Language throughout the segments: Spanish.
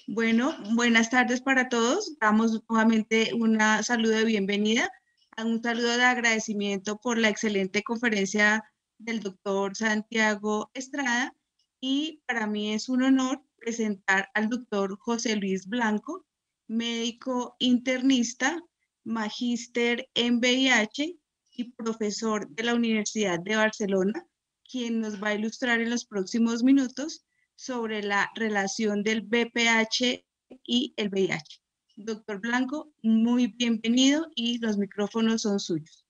Bueno, buenas tardes para todos. Damos nuevamente un saludo de bienvenida, un saludo de agradecimiento por la excelente conferencia del doctor Santiago Estrada y para mí es un honor presentar al doctor José Luis Blanco, médico internista, magíster en VIH y profesor de la Universidad de Barcelona, quien nos va a ilustrar en los próximos minutos sobre la relación del BPH y el VIH. Doctor Blanco, muy bienvenido y los micrófonos son suyos.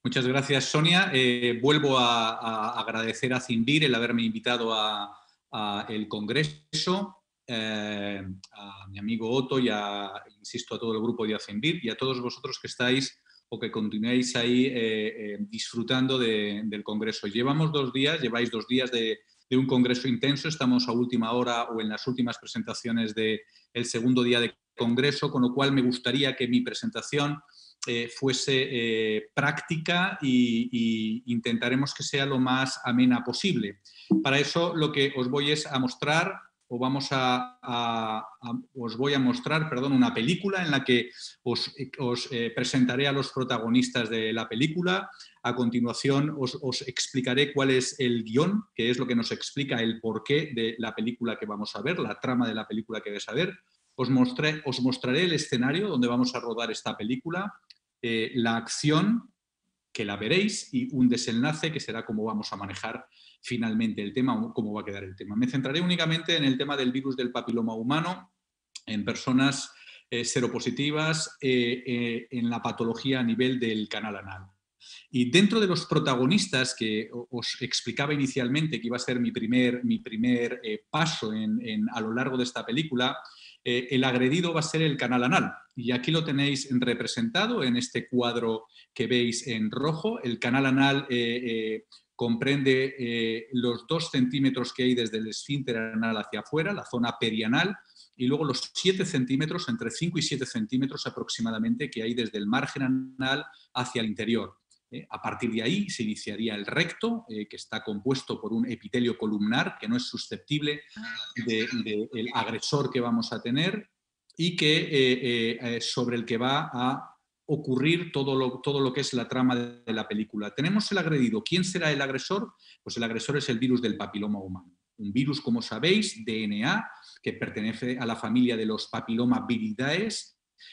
Muchas gracias, Sonia. Vuelvo a agradecer a CINVIR el haberme invitado a el Congreso, a mi amigo Otto y insisto, a todo el grupo de CINVIR y a todos vosotros que estáis o que continuáis ahí disfrutando del Congreso. Lleváis 2 días de un Congreso intenso, estamos a última hora o en las últimas presentaciones del segundo día de Congreso, con lo cual me gustaría que mi presentación fuese práctica y intentaremos que sea lo más amena posible. Para eso lo que os voy es a mostrar, o os voy a mostrar, perdón, una película en la que os presentaré a los protagonistas de la película. A continuación os explicaré cuál es el guión, que es lo que nos explica el porqué de la película que vamos a ver, la trama de la película que vais a ver. Os mostraré el escenario donde vamos a rodar esta película, la acción, que la veréis, y un desenlace, que será cómo vamos a manejar finalmente el tema, o cómo va a quedar el tema. Me centraré únicamente en el tema del virus del papiloma humano, en personas seropositivas, en la patología a nivel del canal anal. Y dentro de los protagonistas que os explicaba inicialmente que iba a ser mi primer paso a lo largo de esta película, el agredido va a ser el canal anal. Y aquí lo tenéis representado en este cuadro que veis en rojo. El canal anal comprende los 2 centímetros que hay desde el esfínter anal hacia afuera, la zona perianal, y luego los 7 centímetros, entre 5 y 7 centímetros aproximadamente, que hay desde el margen anal hacia el interior. A partir de ahí se iniciaría el recto, que está compuesto por un epitelio columnar que no es susceptible del agresor que vamos a tener y que sobre el que va a ocurrir todo lo que es la trama de la película. Tenemos el agredido. ¿Quién será el agresor? Pues el agresor es el virus del papiloma humano. Un virus, como sabéis, DNA, que pertenece a la familia de los papiloma viridae.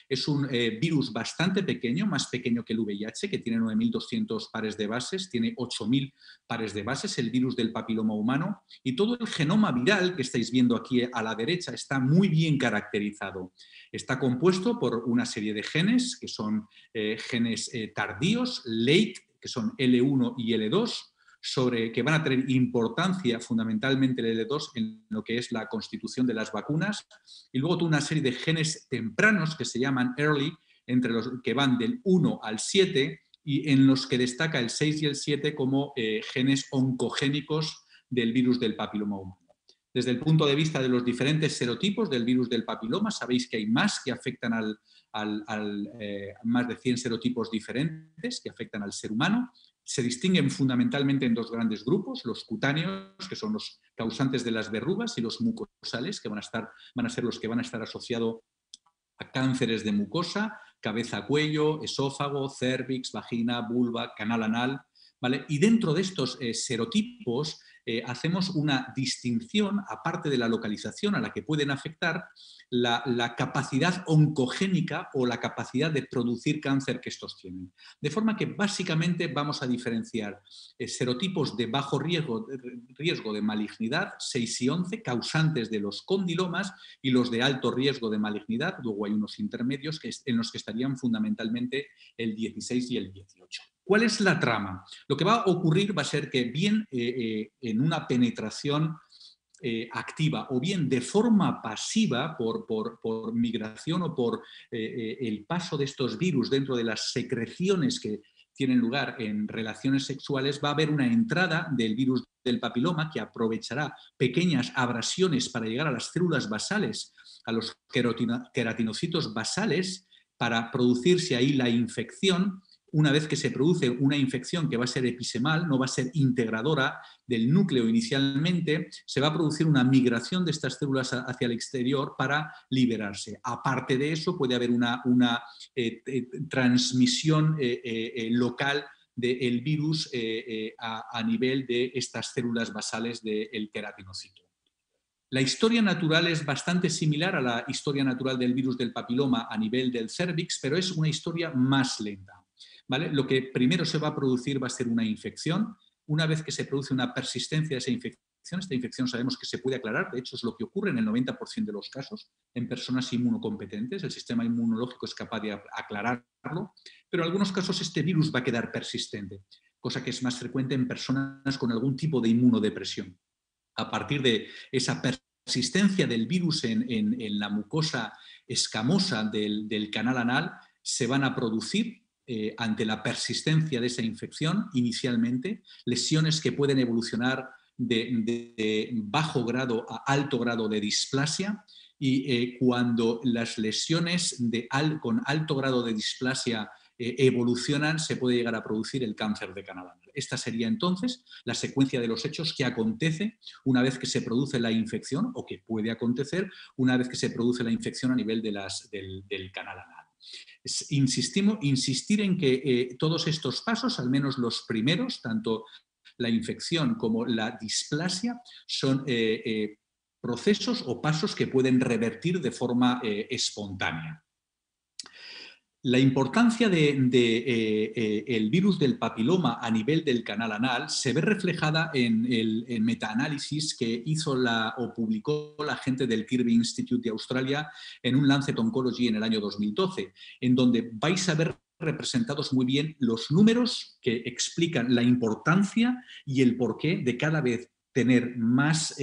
Es un virus bastante pequeño, más pequeño que el VIH, que tiene 9.200 pares de bases, tiene 8.000 pares de bases, el virus del papiloma humano, y todo el genoma viral que estáis viendo aquí a la derecha está muy bien caracterizado. Está compuesto por una serie de genes, que son genes tardíos, late, que son L1 y L2, que van a tener importancia fundamentalmente el L2 en lo que es la constitución de las vacunas, y luego toda una serie de genes tempranos que se llaman early, entre los que van del 1 al 7 y en los que destaca el 6 y el 7 como genes oncogénicos del virus del papiloma humano. Desde el punto de vista de los diferentes serotipos del virus del papiloma, sabéis que hay más que afectan más de 100 serotipos diferentes que afectan al ser humano. Se distinguen fundamentalmente en 2 grandes grupos, los cutáneos, que son los causantes de las verrugas, y los mucosales, que van a ser los que van a estar asociados a cánceres de mucosa, cabeza-cuello, esófago, cérvix, vagina, vulva, canal anal, ¿vale? Y dentro de estos serotipos hacemos una distinción, aparte de la localización a la que pueden afectar, la capacidad oncogénica o la capacidad de producir cáncer que estos tienen. De forma que básicamente vamos a diferenciar serotipos de bajo riesgo de malignidad, 6 y 11, causantes de los condilomas, y los de alto riesgo de malignidad. Luego hay unos intermedios en los que estarían fundamentalmente el 16 y el 18. ¿Cuál es la trama? Lo que va a ocurrir va a ser que bien en una penetración activa o bien de forma pasiva por migración o por el paso de estos virus dentro de las secreciones que tienen lugar en relaciones sexuales, va a haber una entrada del virus del papiloma que aprovechará pequeñas abrasiones para llegar a las células basales, a los queratinocitos basales, para producirse ahí la infección, una vez que se produce una infección que va a ser episemal, no va a ser integradora del núcleo inicialmente, se va a producir una migración de estas células hacia el exterior para liberarse. Aparte de eso, puede haber una transmisión local del virus a nivel de estas células basales del queratinocito. La historia natural es bastante similar a la historia natural del virus del papiloma a nivel del cérvix, pero es una historia más lenta, ¿vale? Lo que primero se va a producir va a ser una infección. Una vez que se produce una persistencia de esa infección, esta infección sabemos que se puede aclarar, de hecho es lo que ocurre en el 90% de los casos en personas inmunocompetentes, el sistema inmunológico es capaz de aclararlo, pero en algunos casos este virus va a quedar persistente, cosa que es más frecuente en personas con algún tipo de inmunodepresión. A partir de esa persistencia del virus en la mucosa escamosa del canal anal, se van a producir, ante la persistencia de esa infección inicialmente, lesiones que pueden evolucionar de bajo grado a alto grado de displasia, y cuando las lesiones con alto grado de displasia evolucionan, se puede llegar a producir el cáncer de canal anal. Esta sería entonces la secuencia de los hechos que acontece una vez que se produce la infección, o que puede acontecer una vez que se produce la infección a nivel del canal anal. Insistir en que todos estos pasos, al menos los primeros, tanto la infección como la displasia, son procesos o pasos que pueden revertir de forma espontánea. La importancia del virus del papiloma a nivel del canal anal se ve reflejada en el metaanálisis que hizo o publicó la gente del Kirby Institute de Australia en un Lancet Oncology en el año 2012, en donde vais a ver representados muy bien los números que explican la importancia y el porqué de cada vez tener más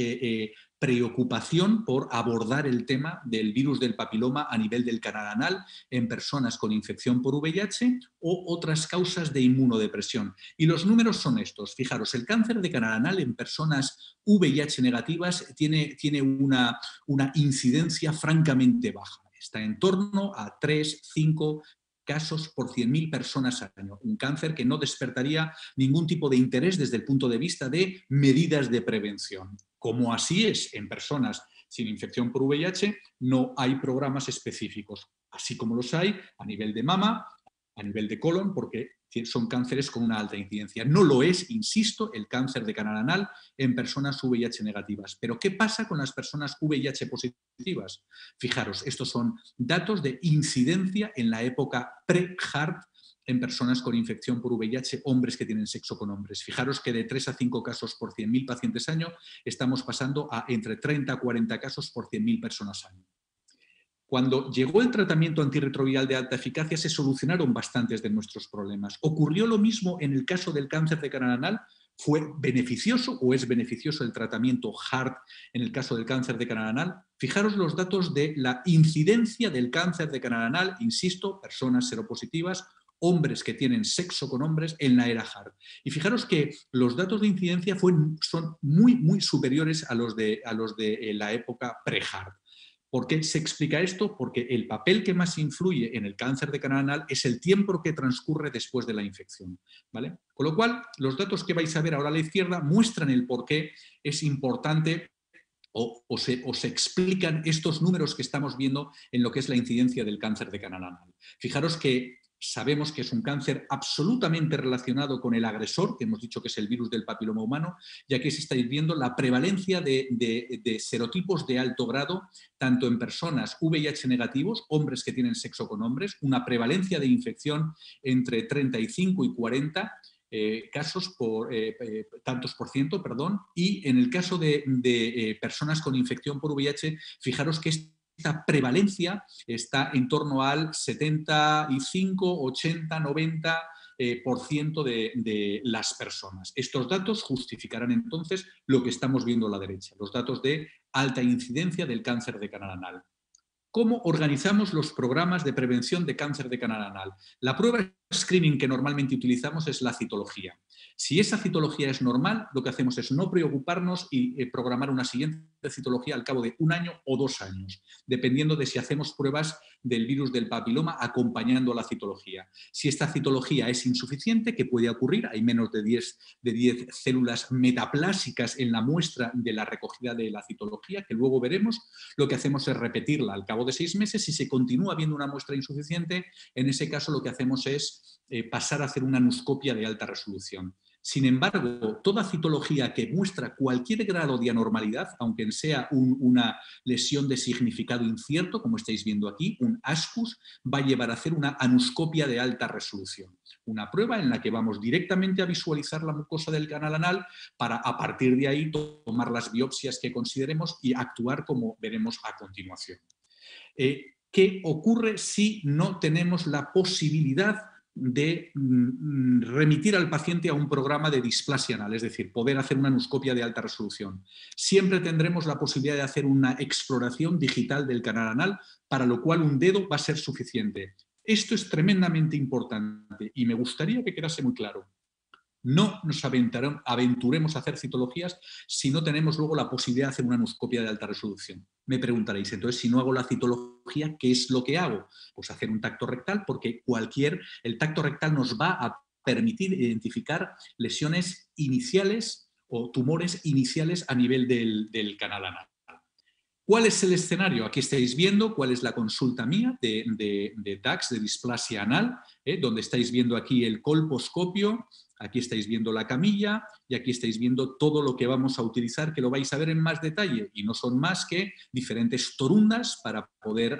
preocupación por abordar el tema del virus del papiloma a nivel del canal anal en personas con infección por VIH o otras causas de inmunodepresión. Y los números son estos. Fijaros, el cáncer de canal anal en personas VIH negativas tiene una incidencia francamente baja. Está en torno a 3, 5 casos por 100.000 personas al año. Un cáncer que no despertaría ningún tipo de interés desde el punto de vista de medidas de prevención. Como así es en personas sin infección por VIH, no hay programas específicos, así como los hay a nivel de mama, a nivel de colon, porque son cánceres con una alta incidencia. No lo es, insisto, el cáncer de canal anal en personas VIH negativas. Pero ¿qué pasa con las personas VIH positivas? Fijaros, estos son datos de incidencia en la época pre-HAART en personas con infección por VIH, hombres que tienen sexo con hombres. Fijaros que de 3 a 5 casos por 100.000 pacientes año estamos pasando a entre 30 a 40 casos por 100.000 personas año. Cuando llegó el tratamiento antirretroviral de alta eficacia, se solucionaron bastantes de nuestros problemas. ¿Ocurrió lo mismo en el caso del cáncer de canal anal? ¿Fue beneficioso o es beneficioso el tratamiento HAART en el caso del cáncer de canal anal? Fijaros los datos de la incidencia del cáncer de canal anal, insisto, personas seropositivas, hombres que tienen sexo con hombres en la era HAART. Y fijaros que los datos de incidencia son muy, muy superiores a los de la época pre-HAART. ¿Por qué se explica esto? Porque el papel que más influye en el cáncer de canal anal es el tiempo que transcurre después de la infección, ¿vale? Con lo cual, los datos que vais a ver ahora a la izquierda muestran el por qué es importante o se explican estos números que estamos viendo en lo que es la incidencia del cáncer de canal anal. Fijaros que sabemos que es un cáncer absolutamente relacionado con el agresor, que hemos dicho que es el virus del papiloma humano, y aquí se está viendo la prevalencia de serotipos de alto grado, tanto en personas VIH negativos, hombres que tienen sexo con hombres, una prevalencia de infección entre 35 y 40 casos tantos por ciento, perdón, y en el caso de personas con infección por VIH, fijaros que esta prevalencia está en torno al 75, 80, 90% de las personas. Estos datos justificarán entonces lo que estamos viendo a la derecha, los datos de alta incidencia del cáncer de canal anal. ¿Cómo organizamos los programas de prevención de cáncer de canal anal? La prueba screening que normalmente utilizamos es la citología. Si esa citología es normal, lo que hacemos es no preocuparnos y programar una siguiente de citología al cabo de 1 año o 2 años, dependiendo de si hacemos pruebas del virus del papiloma acompañando la citología. Si esta citología es insuficiente, ¿qué puede ocurrir? Hay menos de 10 células metaplásicas en la muestra de la recogida de la citología, que luego veremos. Lo que hacemos es repetirla al cabo de 6 meses. Si se continúa viendo una muestra insuficiente, en ese caso lo que hacemos es pasar a hacer una anoscopia de alta resolución. Sin embargo, toda citología que muestra cualquier grado de anormalidad, aunque sea una lesión de significado incierto, como estáis viendo aquí, un ASCUS, va a llevar a hacer una anoscopia de alta resolución. Una prueba en la que vamos directamente a visualizar la mucosa del canal anal para, a partir de ahí, tomar las biopsias que consideremos y actuar como veremos a continuación. ¿Qué ocurre si no tenemos la posibilidad de remitir al paciente a un programa de displasia anal, es decir, poder hacer una anoscopia de alta resolución? Siempre tendremos la posibilidad de hacer una exploración digital del canal anal, para lo cual un dedo va a ser suficiente. Esto es tremendamente importante y me gustaría que quedase muy claro. No nos aventuremos a hacer citologías si no tenemos luego la posibilidad de hacer una anoscopia de alta resolución. Me preguntaréis, entonces, si no hago la citología, ¿qué es lo que hago? Pues hacer un tacto rectal, porque el tacto rectal nos va a permitir identificar lesiones iniciales o tumores iniciales a nivel del canal anal. ¿Cuál es el escenario? Aquí estáis viendo cuál es la consulta mía de TACS, de displasia anal, donde estáis viendo aquí el colposcopio, aquí estáis viendo la camilla y aquí estáis viendo todo lo que vamos a utilizar, que lo vais a ver en más detalle, y no son más que diferentes torundas para poder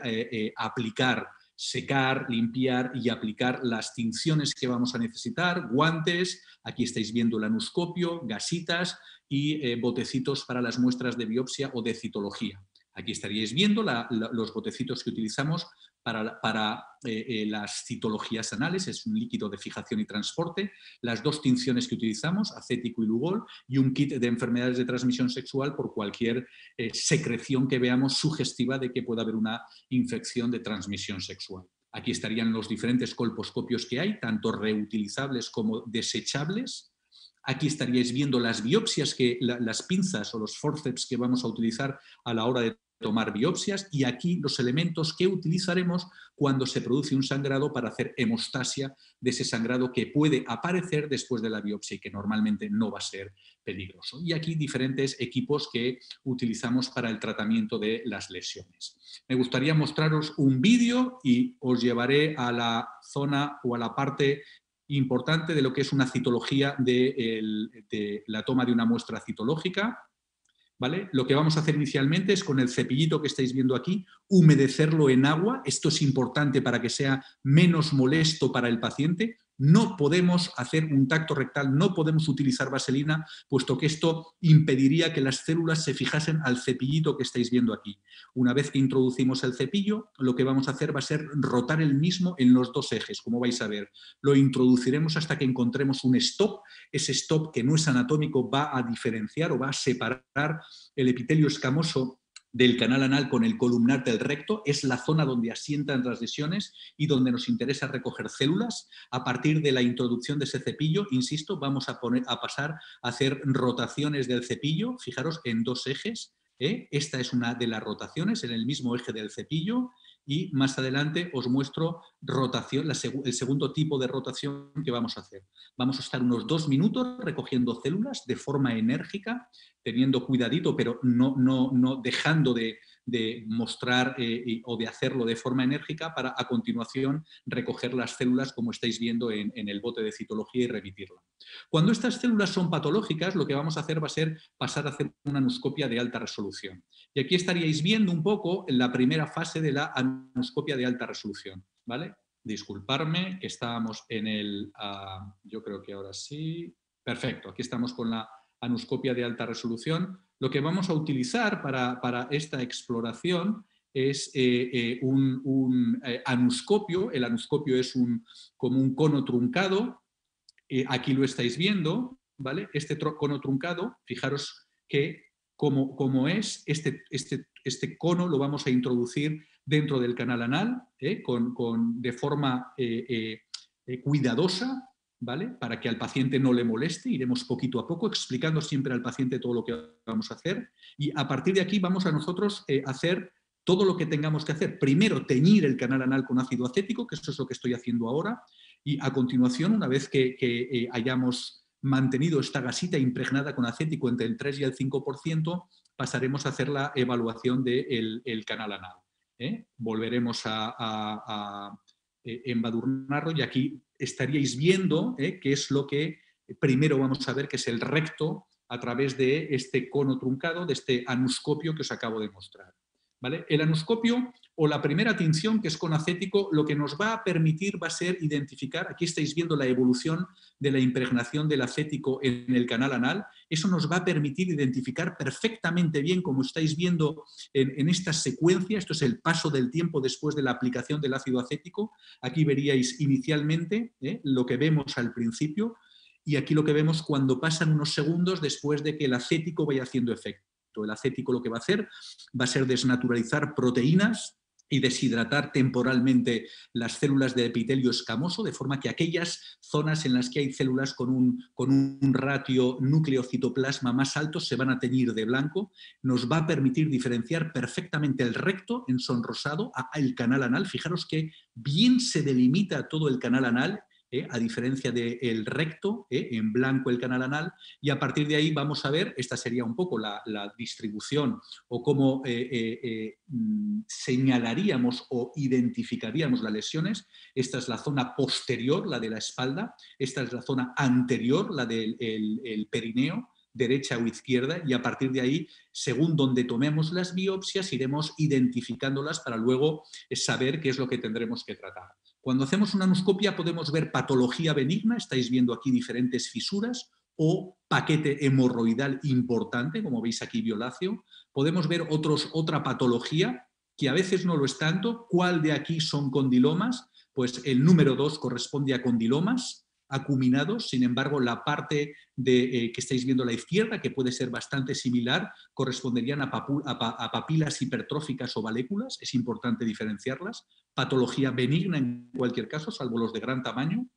aplicar, secar, limpiar y aplicar las tinciones que vamos a necesitar, guantes, aquí estáis viendo el anoscopio, gasitas y botecitos para las muestras de biopsia o de citología. Aquí estaríais viendo los botecitos que utilizamos para las citologías anales, es un líquido de fijación y transporte, las 2 tinciones que utilizamos, acético y lugol, y un kit de enfermedades de transmisión sexual por cualquier secreción que veamos sugestiva de que pueda haber una infección de transmisión sexual. Aquí estarían los diferentes colposcopios que hay, tanto reutilizables como desechables. Aquí estaríais viendo las biopsias, las pinzas o los forceps que vamos a utilizar a la hora de tomar biopsias, y aquí los elementos que utilizaremos cuando se produce un sangrado para hacer hemostasia de ese sangrado que puede aparecer después de la biopsia y que normalmente no va a ser peligroso. Y aquí diferentes equipos que utilizamos para el tratamiento de las lesiones. Me gustaría mostraros un vídeo y os llevaré a la zona o a la parte importante de lo que es una citología de la toma de una muestra citológica. ¿Vale? Lo que vamos a hacer inicialmente es, con el cepillito que estáis viendo aquí, humedecerlo en agua. Esto es importante para que sea menos molesto para el paciente. No podemos hacer un tacto rectal, no podemos utilizar vaselina, puesto que esto impediría que las células se fijasen al cepillito que estáis viendo aquí. Una vez que introducimos el cepillo, lo que vamos a hacer va a ser rotar el mismo en los 2 ejes, como vais a ver. Lo introduciremos hasta que encontremos un stop. Ese stop, que no es anatómico, va a diferenciar o va a separar el epitelio escamoso del canal anal con el columnar del recto. Es la zona donde asientan las lesiones y donde nos interesa recoger células. A partir de la introducción de ese cepillo, insisto, vamos a pasar a hacer rotaciones del cepillo, fijaros, en 2 ejes. Esta es una de las rotaciones en el mismo eje del cepillo, y más adelante os muestro rotación, el segundo tipo de rotación que vamos a hacer. Vamos a estar unos 2 minutos recogiendo células de forma enérgica, teniendo cuidadito, pero no dejando de mostrar o de hacerlo de forma enérgica, para a continuación recoger las células como estáis viendo en el bote de citología y remitirla. Cuando estas células son patológicas, lo que vamos a hacer va a ser pasar a hacer una anoscopia de alta resolución. Y aquí estaríais viendo un poco la primera fase de la anoscopia de alta resolución, ¿vale? Disculparme, que estábamos en el... yo creo que ahora sí... Perfecto, aquí estamos con la anoscopia de alta resolución. Lo que vamos a utilizar para esta exploración es un anoscopio. El anoscopio es como un cono truncado. Aquí lo estáis viendo, ¿vale? Este cono truncado, fijaros que como es este cono, lo vamos a introducir dentro del canal anal de forma cuidadosa, ¿vale? Para que al paciente no le moleste, iremos poquito a poco explicando siempre al paciente todo lo que vamos a hacer y a partir de aquí vamos a nosotros hacer todo lo que tengamos que hacer. Primero, teñir el canal anal con ácido acético, que eso es lo que estoy haciendo ahora, y a continuación, una vez que hayamos mantenido esta gasita impregnada con acético entre el 3 y el 5%, pasaremos a hacer la evaluación del canal anal. Volveremos a embadurnarlo y aquí estaríais viendo qué es lo que primero vamos a ver, que es el recto a través de este cono truncado, de este anuscopio que os acabo de mostrar. ¿Vale? El anuscopio o la primera tinción, que es con acético, lo que nos va a permitir va a ser identificar, aquí estáis viendo la evolución de la impregnación del acético en el canal anal, eso nos va a permitir identificar perfectamente bien, como estáis viendo en esta secuencia, esto es el paso del tiempo después de la aplicación del ácido acético, aquí veríais inicialmente lo que vemos al principio y aquí lo que vemos cuando pasan unos segundos después de que el acético vaya haciendo efecto. El acético lo que va a hacer va a ser desnaturalizar proteínas y deshidratar temporalmente las células de epitelio escamoso, de forma que aquellas zonas en las que hay células con un ratio núcleo-citoplasma más alto se van a teñir de blanco, nos va a permitir diferenciar perfectamente el recto en sonrosado al canal anal. Fijaros que bien se delimita todo el canal anal, a diferencia del recto, en blanco el canal anal, y a partir de ahí vamos a ver, esta sería un poco la distribución o cómo señalaríamos o identificaríamos las lesiones. Esta es la zona posterior, la de la espalda, esta es la zona anterior, la del perineo, derecha o izquierda, y a partir de ahí, según donde tomemos las biopsias, iremos identificándolas para luego saber qué es lo que tendremos que tratar. Cuando hacemos una anuscopia podemos ver patología benigna, estáis viendo aquí diferentes fisuras, o paquete hemorroidal importante, como veis aquí violáceo. Podemos ver otra patología que a veces no lo es tanto. ¿Cuál de aquí son condilomas? Pues el número 2 corresponde a condilomas acuminados, sin embargo la parte que estáis viendo a la izquierda, que puede ser bastante similar, corresponderían a papilas hipertróficas o valéculas, es importante diferenciarlas, patología benigna en cualquier caso, salvo los de gran tamaño,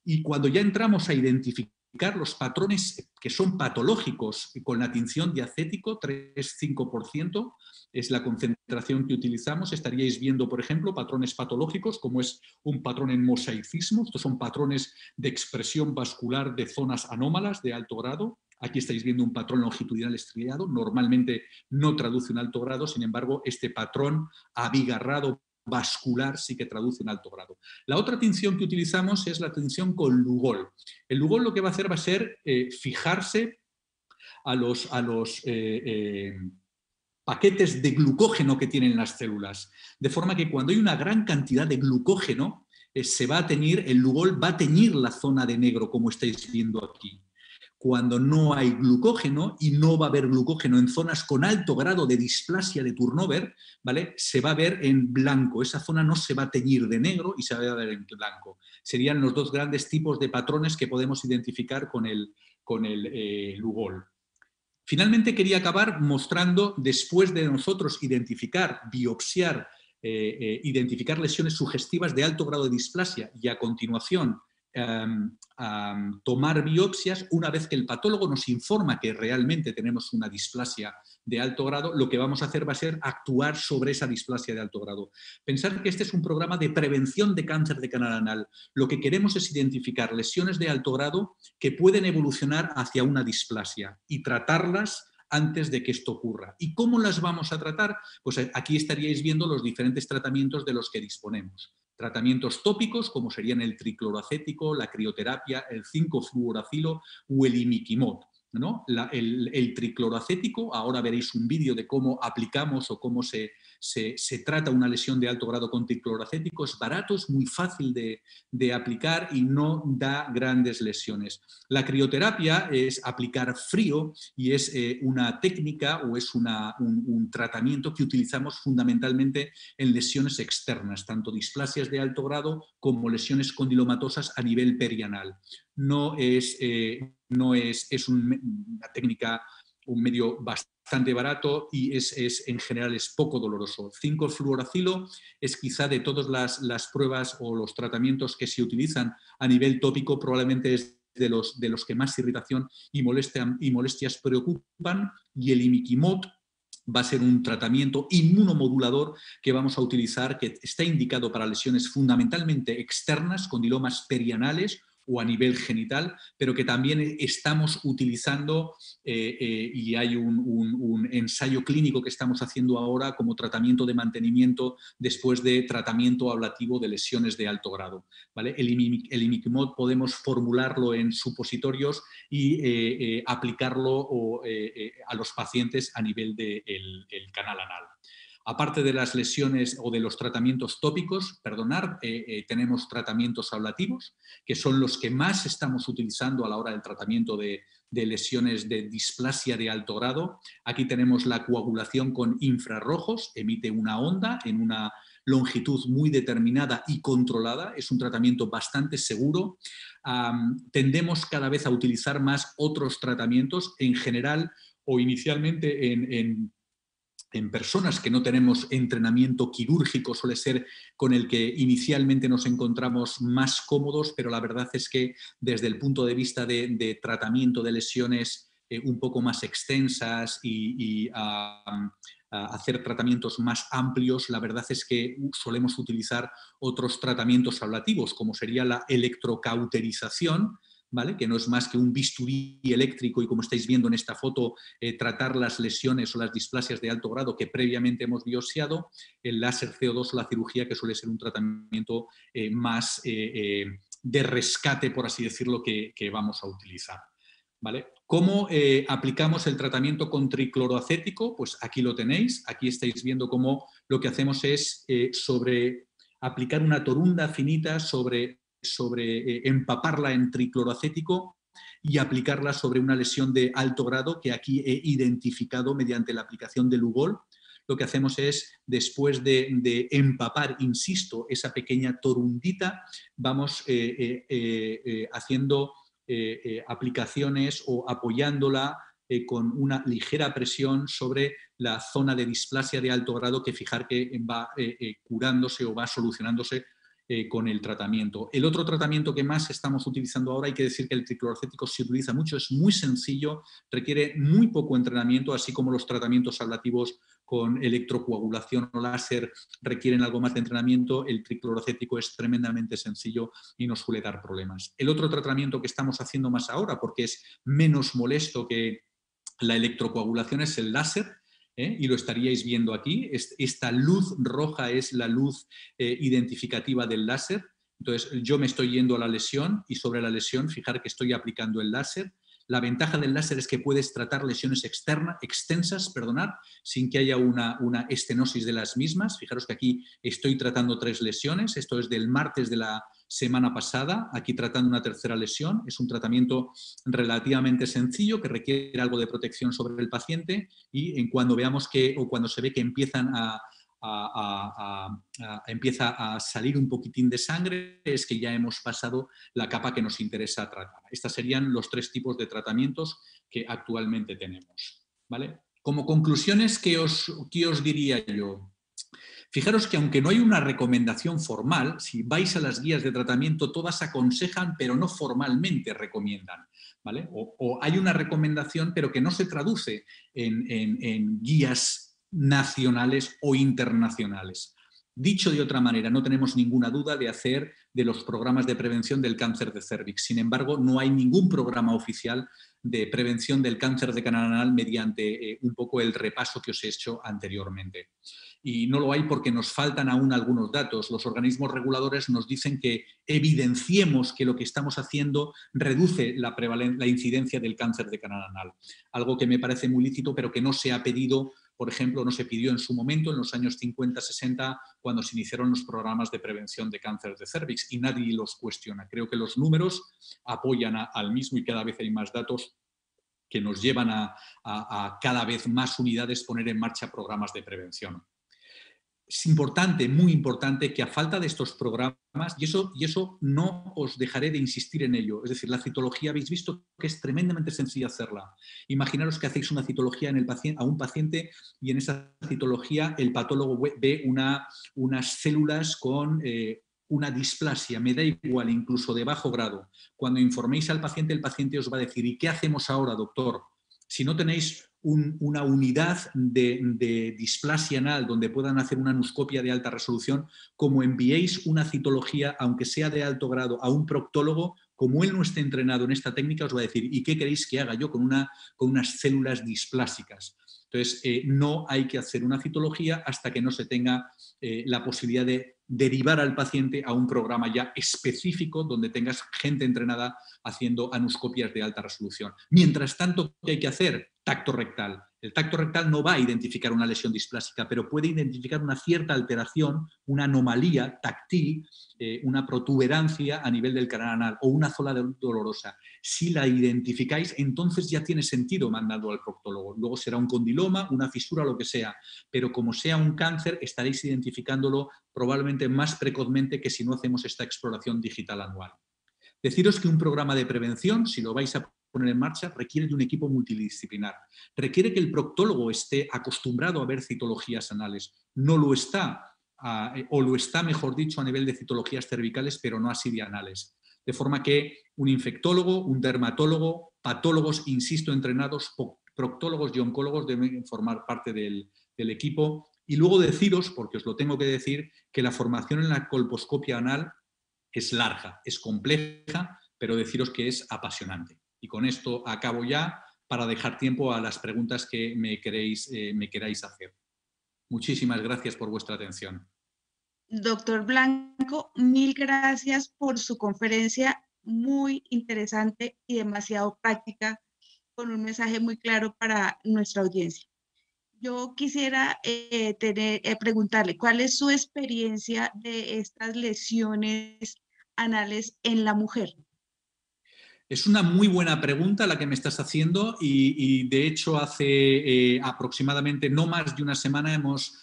y cuando ya entramos a identificar los patrones que son patológicos con la tinción de acético, 3-5% es la concentración que utilizamos. Estaríais viendo, por ejemplo, patrones patológicos como es un patrón en mosaicismo. Estos son patrones de expresión vascular de zonas anómalas de alto grado. Aquí estáis viendo un patrón longitudinal estriado. Normalmente no traduce un alto grado, sin embargo, este patrón abigarrado vascular sí que traduce en alto grado. La otra tinción que utilizamos es la tinción con Lugol. El Lugol lo que va a hacer va a ser fijarse a los paquetes de glucógeno que tienen las células, de forma que cuando hay una gran cantidad de glucógeno se va a teñir, el Lugol va a teñir la zona de negro, como estáis viendo aquí. Cuando no hay glucógeno y no va a haber glucógeno en zonas con alto grado de displasia de turnover, ¿vale? Se va a ver en blanco. Esa zona no se va a teñir de negro y se va a ver en blanco. Serían los dos grandes tipos de patrones que podemos identificar con el Lugol. Finalmente quería acabar mostrando, después de nosotros identificar, biopsiar, identificar lesiones sugestivas de alto grado de displasia y a continuación tomar biopsias, una vez que el patólogo nos informa que realmente tenemos una displasia de alto grado, lo que vamos a hacer va a ser actuar sobre esa displasia de alto grado. Pensar que este es un programa de prevención de cáncer de canal anal. Lo que queremos es identificar lesiones de alto grado que pueden evolucionar hacia una displasia y tratarlas antes de que esto ocurra. ¿Y cómo las vamos a tratar? Pues aquí estaríais viendo los diferentes tratamientos de los que disponemos. Tratamientos tópicos, como serían el tricloroacético, la crioterapia, el 5-fluoracilo o el imiquimod, ¿no? El tricloroacético, ahora veréis un vídeo de cómo aplicamos o cómo se trata una lesión de alto grado con tricloroacético. Es barato, es muy fácil de aplicar y no da grandes lesiones. La crioterapia es aplicar frío y es una técnica o es un tratamiento que utilizamos fundamentalmente en lesiones externas, tanto displasias de alto grado como lesiones condilomatosas a nivel perianal. Es una técnica, un medio bastante bastante barato y en general es poco doloroso. 5-fluoracilo es quizá de todas las pruebas o los tratamientos que se utilizan a nivel tópico, probablemente es de los que más irritación y molestias preocupan, y el imiquimod va a ser un tratamiento inmunomodulador que vamos a utilizar, que está indicado para lesiones fundamentalmente externas, condilomas perianales o a nivel genital, pero que también estamos utilizando y hay un ensayo clínico que estamos haciendo ahora como tratamiento de mantenimiento después de tratamiento ablativo de lesiones de alto grado, ¿vale? El imiquimod podemos formularlo en supositorios y aplicarlo a los pacientes a nivel del canal anal. Aparte de las lesiones o de los tratamientos tópicos, tenemos tratamientos ablativos, que son los que más estamos utilizando a la hora del tratamiento de lesiones de displasia de alto grado. Aquí tenemos la coagulación con infrarrojos, emite una onda en una longitud muy determinada y controlada. Es un tratamiento bastante seguro. Tendemos cada vez a utilizar más otros tratamientos, en general o inicialmente en personas que no tenemos entrenamiento quirúrgico, suele ser con el que inicialmente nos encontramos más cómodos, pero la verdad es que desde el punto de vista de tratamiento de lesiones un poco más extensas y hacer tratamientos más amplios, la verdad es que solemos utilizar otros tratamientos ablativos, como sería la electrocauterización, ¿vale? Que no es más que un bisturí eléctrico y, como estáis viendo en esta foto, tratar las lesiones o las displasias de alto grado que previamente hemos biopsiado, el láser CO2 o la cirugía, que suele ser un tratamiento más de rescate, por así decirlo, que vamos a utilizar, ¿vale? ¿Cómo aplicamos el tratamiento con tricloroacético? Pues aquí lo tenéis, aquí estáis viendo cómo lo que hacemos es aplicar una torunda finita sobre empaparla en tricloroacético y aplicarla sobre una lesión de alto grado que aquí he identificado mediante la aplicación de Lugol. Lo que hacemos es, después de empapar, insisto, esa pequeña torundita, vamos haciendo aplicaciones o apoyándola con una ligera presión sobre la zona de displasia de alto grado, que fijar que va curándose o va solucionándose con el tratamiento. El otro tratamiento que más estamos utilizando ahora, hay que decir que el tricloroacético se utiliza mucho, es muy sencillo, requiere muy poco entrenamiento, así como los tratamientos ablativos con electrocoagulación o láser requieren algo más de entrenamiento. El tricloroacético es tremendamente sencillo y no suele dar problemas. El otro tratamiento que estamos haciendo más ahora, porque es menos molesto que la electrocoagulación, es el láser. Y lo estaríais viendo aquí. Esta luz roja es la luz identificativa del láser. Entonces, yo me estoy yendo a la lesión y sobre la lesión, fijar que estoy aplicando el láser. La ventaja del láser es que puedes tratar lesiones extensas, sin que haya una estenosis de las mismas. Fijaros que aquí estoy tratando 3 lesiones. Esto es del martes de la semana pasada, aquí tratando una tercera lesión. Es un tratamiento relativamente sencillo que requiere algo de protección sobre el paciente, y cuando veamos cuando se ve que empieza a salir un poquitín de sangre, es que ya hemos pasado la capa que nos interesa tratar. Estos serían los 3 tipos de tratamientos que actualmente tenemos, ¿vale? Como conclusiones, ¿qué os diría yo? Fijaros que aunque no hay una recomendación formal, si vais a las guías de tratamiento, todas aconsejan, pero no formalmente recomiendan, ¿vale? O hay una recomendación, pero que no se traduce en guías nacionales o internacionales. Dicho de otra manera, no tenemos ninguna duda de hacer de los programas de prevención del cáncer de cérvix. Sin embargo, no hay ningún programa oficial de prevención del cáncer de canal anal mediante un poco el repaso que os he hecho anteriormente. Y no lo hay porque nos faltan aún algunos datos. Los organismos reguladores nos dicen que evidenciemos que lo que estamos haciendo reduce la incidencia del cáncer de canal anal. Algo que me parece muy lícito, pero que no se ha pedido, por ejemplo, no se pidió en su momento, en los años 50-60, cuando se iniciaron los programas de prevención de cáncer de cérvix, y nadie los cuestiona. Creo que los números apoyan al mismo y cada vez hay más datos que nos llevan a cada vez más unidades poner en marcha programas de prevención. es importante, muy importante, que a falta de estos programas, y eso no os dejaré de insistir en ello, es decir, la citología habéis visto que es tremendamente sencilla hacerla. Imaginaros que hacéis una citología a un paciente y en esa citología el patólogo ve unas células con una displasia, me da igual, incluso de bajo grado. Cuando informéis al paciente, el paciente os va a decir, ¿y qué hacemos ahora, doctor? Si no tenéis una unidad de displasia anal donde puedan hacer una anuscopia de alta resolución, como enviéis una citología, aunque sea de alto grado, a un proctólogo, como él no esté entrenado en esta técnica, os va a decir, ¿y qué queréis que haga yo con unas células displásicas? Entonces, no hay que hacer una citología hasta que no se tenga la posibilidad de derivar al paciente a un programa ya específico donde tengas gente entrenada haciendo anuscopias de alta resolución. Mientras tanto, ¿qué hay que hacer? Tacto rectal. El tacto rectal no va a identificar una lesión displásica, pero puede identificar una cierta alteración, una anomalía táctil, una protuberancia a nivel del canal anal o una zona dolorosa. Si la identificáis, entonces ya tiene sentido mandarlo al proctólogo. Luego será un condiloma, una fisura, lo que sea. Pero como sea un cáncer, estaréis identificándolo probablemente más precozmente que si no hacemos esta exploración digital anual. Deciros que un programa de prevención, si lo vais a poner en marcha, requiere de un equipo multidisciplinar. Requiere que el proctólogo esté acostumbrado a ver citologías anales. No lo está, o lo está, mejor dicho, a nivel de citologías cervicales, pero no así de anales. De forma que un infectólogo, un dermatólogo, patólogos, insisto, entrenados, proctólogos y oncólogos deben formar parte del equipo. Y luego deciros, porque os lo tengo que decir, que la formación en la colposcopia anal es larga, es compleja, pero deciros que es apasionante. Y con esto acabo ya para dejar tiempo a las preguntas que me queráis hacer. Muchísimas gracias por vuestra atención. Doctor Blanco, mil gracias por su conferencia muy interesante y demasiado práctica, con un mensaje muy claro para nuestra audiencia. Yo quisiera preguntarle, ¿cuál es su experiencia de estas lesiones anales en la mujer? Es una muy buena pregunta la que me estás haciendo y de hecho hace aproximadamente no más de una semana hemos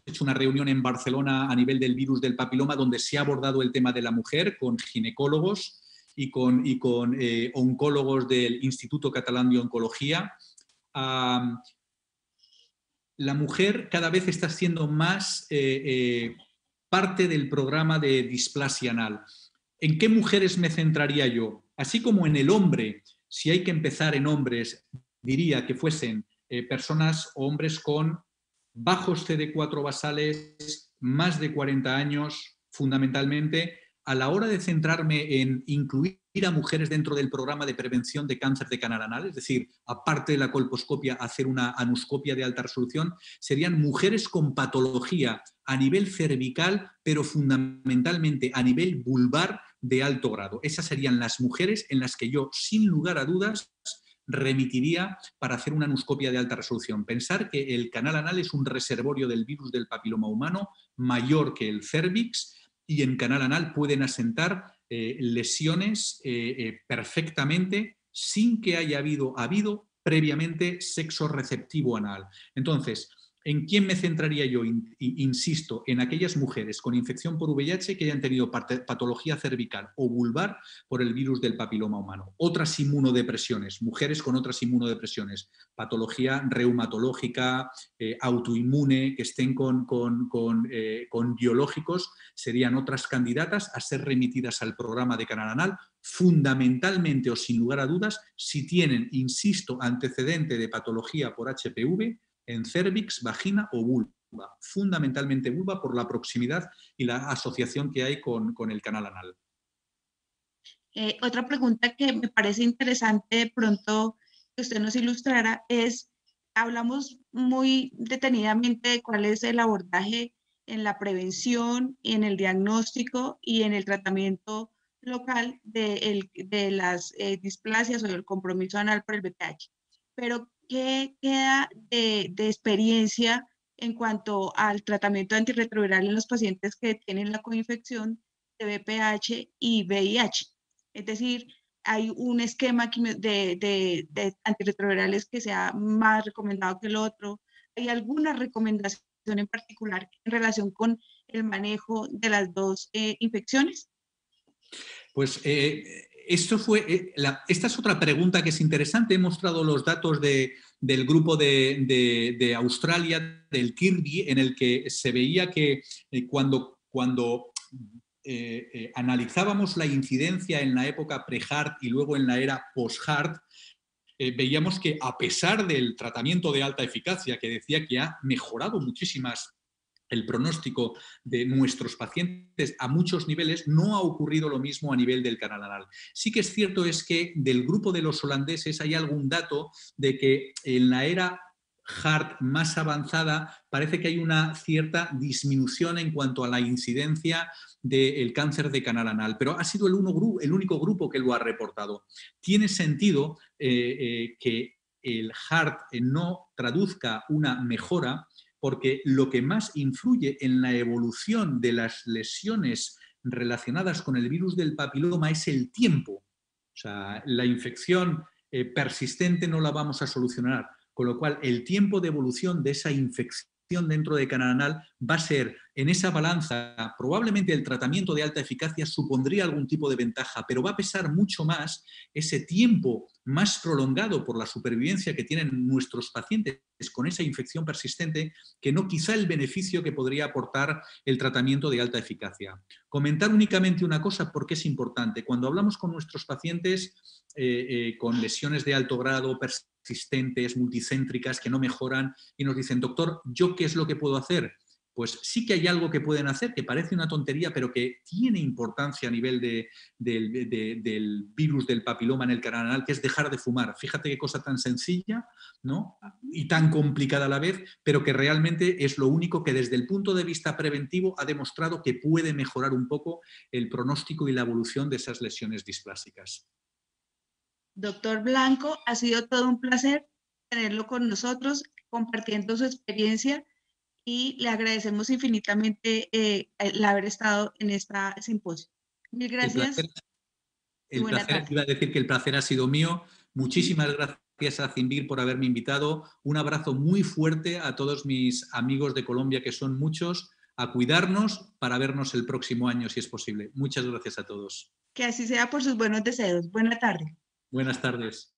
hecho una reunión en Barcelona a nivel del virus del papiloma donde se ha abordado el tema de la mujer con ginecólogos y con oncólogos del Instituto Catalán de Oncología. La mujer cada vez está siendo más parte del programa de displasia anal. ¿En qué mujeres me centraría yo? Así como en el hombre, si hay que empezar en hombres, diría que fuesen personas o hombres con bajos CD4 basales, más de 40 años, fundamentalmente, a la hora de centrarme en incluir a mujeres dentro del programa de prevención de cáncer de canal anal, es decir, aparte de la colposcopia, hacer una anuscopia de alta resolución, serían mujeres con patología a nivel cervical, pero fundamentalmente a nivel vulvar de alto grado. Esas serían las mujeres en las que yo, sin lugar a dudas, remitiría para hacer una anuscopia de alta resolución. Pensar que el canal anal es un reservorio del virus del papiloma humano mayor que el cervix y en canal anal pueden asentar lesiones perfectamente sin que haya habido previamente sexo receptivo anal. Entonces, ¿en quién me centraría yo? Insisto, en aquellas mujeres con infección por VIH que hayan tenido patología cervical o vulvar por el virus del papiloma humano. Otras inmunodepresiones, mujeres con otras inmunodepresiones, patología reumatológica, autoinmune, que estén con biológicos, serían otras candidatas a ser remitidas al programa de canal anal, fundamentalmente o sin lugar a dudas, si tienen, insisto, antecedente de patología por HPV, en cérvix, vagina o vulva, fundamentalmente vulva por la proximidad y la asociación que hay con el canal anal. Otra pregunta que me parece interesante de pronto que usted nos ilustrara es, hablamos muy detenidamente de cuál es el abordaje en la prevención, en el diagnóstico y en el tratamiento local de las displasias o del compromiso anal por el BPH. Pero, ¿qué queda de experiencia en cuanto al tratamiento antirretroviral en los pacientes que tienen la coinfección de BPH y VIH? Es decir, hay un esquema de antirretrovirales que sea más recomendado que el otro. ¿Hay alguna recomendación en particular en relación con el manejo de las dos infecciones? Pues esta es otra pregunta que es interesante. He mostrado los datos del grupo de Australia, del Kirby, en el que se veía que cuando analizábamos la incidencia en la época pre-HART y luego en la era post-HART, veíamos que a pesar del tratamiento de alta eficacia, que decía que ha mejorado muchísimas el pronóstico de nuestros pacientes a muchos niveles, no ha ocurrido lo mismo a nivel del canal anal. Sí que es cierto es que del grupo de los holandeses hay algún dato de que en la era HART más avanzada parece que hay una cierta disminución en cuanto a la incidencia del cáncer de canal anal, pero ha sido el único grupo que lo ha reportado. Tiene sentido que el HART no traduzca una mejora, porque lo que más influye en la evolución de las lesiones relacionadas con el virus del papiloma es el tiempo. O sea, la infección persistente no la vamos a solucionar, con lo cual el tiempo de evolución de esa infección dentro de canal anal va a ser, en esa balanza, probablemente el tratamiento de alta eficacia supondría algún tipo de ventaja, pero va a pesar mucho más ese tiempo más prolongado por la supervivencia que tienen nuestros pacientes con esa infección persistente, que no quizá el beneficio que podría aportar el tratamiento de alta eficacia. Comentar únicamente una cosa porque es importante. Cuando hablamos con nuestros pacientes con lesiones de alto grado, persistentes, multicéntricas, que no mejoran, y nos dicen, doctor, ¿yo qué es lo que puedo hacer? Pues sí que hay algo que pueden hacer, que parece una tontería, pero que tiene importancia a nivel del virus del papiloma en el canal anal, que es dejar de fumar. Fíjate qué cosa tan sencilla, ¿no? Y tan complicada a la vez, pero que realmente es lo único que desde el punto de vista preventivo ha demostrado que puede mejorar un poco el pronóstico y la evolución de esas lesiones displásicas. Doctor Blanco, ha sido todo un placer tenerlo con nosotros, compartiendo su experiencia, y le agradecemos infinitamente el haber estado en esta simposio. Mil El placer, gracias y buena tarde. iba a decir que el placer ha sido mío. Muchísimas gracias a Cinvir por haberme invitado. Un abrazo muy fuerte a todos mis amigos de Colombia, que son muchos, a cuidarnos para vernos el próximo año, si es posible. Muchas gracias a todos. Que así sea por sus buenos deseos. Buena tarde. Buenas tardes.